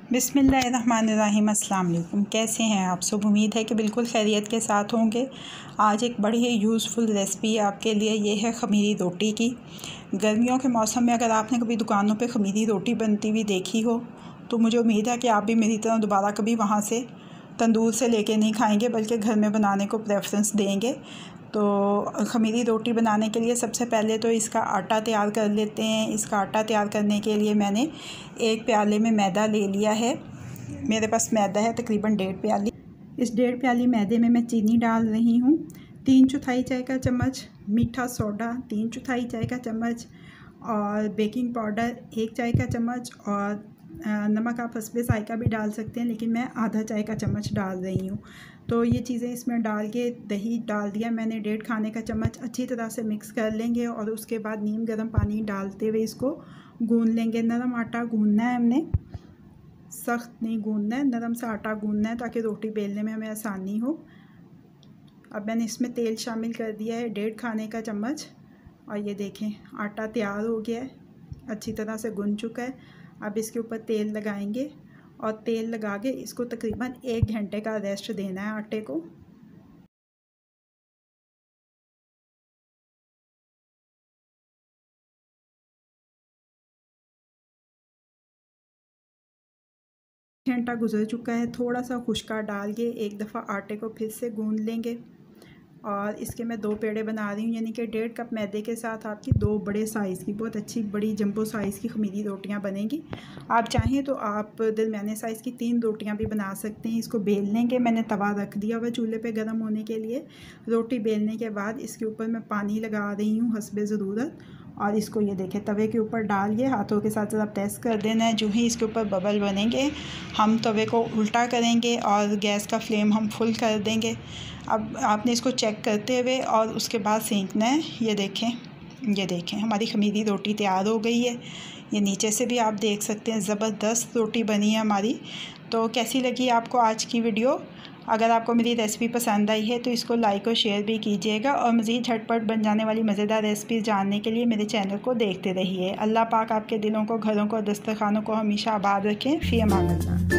बिस्मिल्लाहिर्रहमानिर्रहीम। अस्सलाम वालेकुम। कैसे हैं आप सब? उम्मीद है कि बिल्कुल खैरियत के साथ होंगे। आज एक बड़ी ही यूज़फुल रेसिपी आपके लिए ये है ख़मीरी रोटी की। गर्मियों के मौसम में अगर आपने कभी दुकानों पे ख़मीरी रोटी बनती हुई देखी हो तो मुझे उम्मीद है कि आप भी मेरी तरह दोबारा कभी वहाँ से तंदूर से लेके नहीं खाएंगे बल्कि घर में बनाने को प्रेफरेंस देंगे। तो ख़मीरी रोटी बनाने के लिए सबसे पहले तो इसका आटा तैयार कर लेते हैं। इसका आटा तैयार करने के लिए मैंने एक प्याले में मैदा ले लिया है। मेरे पास मैदा है तकरीबन 1.5 प्याली। इस 1.5 प्याली मैदे में मैं चीनी डाल रही हूँ, 3/4 चाय का चम्मच मीठा सोडा, 3/4 चाय का चम्मच और बेकिंग पाउडर 1 चाय का चम्मच और नमक आप हस्बे ज़ायक़ा भी डाल सकते हैं, लेकिन मैं आधा चाय का चम्मच डाल रही हूँ। तो ये चीज़ें इसमें डाल के दही डाल दिया मैंने 1.5 खाने का चम्मच। अच्छी तरह से मिक्स कर लेंगे और उसके बाद नीम गर्म पानी डालते हुए इसको गूंद लेंगे। नरम आटा गूंदना है हमने, सख्त नहीं गूंदना है, नरम सा आटा गूंदना है ताकि रोटी बेलने में हमें आसानी हो। अब मैंने इसमें तेल शामिल कर दिया है 1.5 खाने का चम्मच और ये देखें आटा तैयार हो गया है, अच्छी तरह से गूंद चुका है। अब इसके ऊपर तेल लगाएंगे और तेल लगा के इसको तकरीबन 1 घंटे का रेस्ट देना है आटे को। घंटा गुजर चुका है। थोड़ा सा खुश्का डाल के एक दफ़ा आटे को फिर से गूंद लेंगे और इसके मैं 2 पेड़े बना रही हूँ, यानी कि 1.5 कप मैदे के साथ आपकी 2 बड़े साइज़ की बहुत अच्छी बड़ी जंबो साइज़ की ख़मीरी रोटियाँ बनेंगी। आप चाहें तो आप दरमियाने साइज़ की 3 रोटियाँ भी बना सकते हैं। इसको बेल लेंगे, मैंने तवा रख दिया हुआ चूल्हे पे गर्म होने के लिए। रोटी बेलने के बाद इसके ऊपर मैं पानी लगा रही हूँ हस्बे ज़रूरत और इसको ये देखें तवे के ऊपर डाल के हाथों के साथ ज़रा प्रेस कर देना है। जो ही इसके ऊपर बबल बनेंगे हम तवे को उल्टा करेंगे और गैस का फ्लेम हम फुल कर देंगे। अब आपने इसको चेक करते हुए और उसके बाद सेंकना है। ये देखें हमारी ख़मीरी रोटी तैयार हो गई है। ये नीचे से भी आप देख सकते हैं ज़बरदस्त रोटी बनी है हमारी। तो कैसी लगी आपको आज की वीडियो? अगर आपको मेरी रेसिपी पसंद आई है तो इसको लाइक और शेयर भी कीजिएगा और मज़ीद झटपट बन जाने वाली मज़ेदार रेसिपीज़ जानने के लिए मेरे चैनल को देखते रहिए। अल्लाह पाक आपके दिलों को, घरों को, दस्तरखानों को हमेशा आबाद रखें। फ़ी अमान अल्लाह।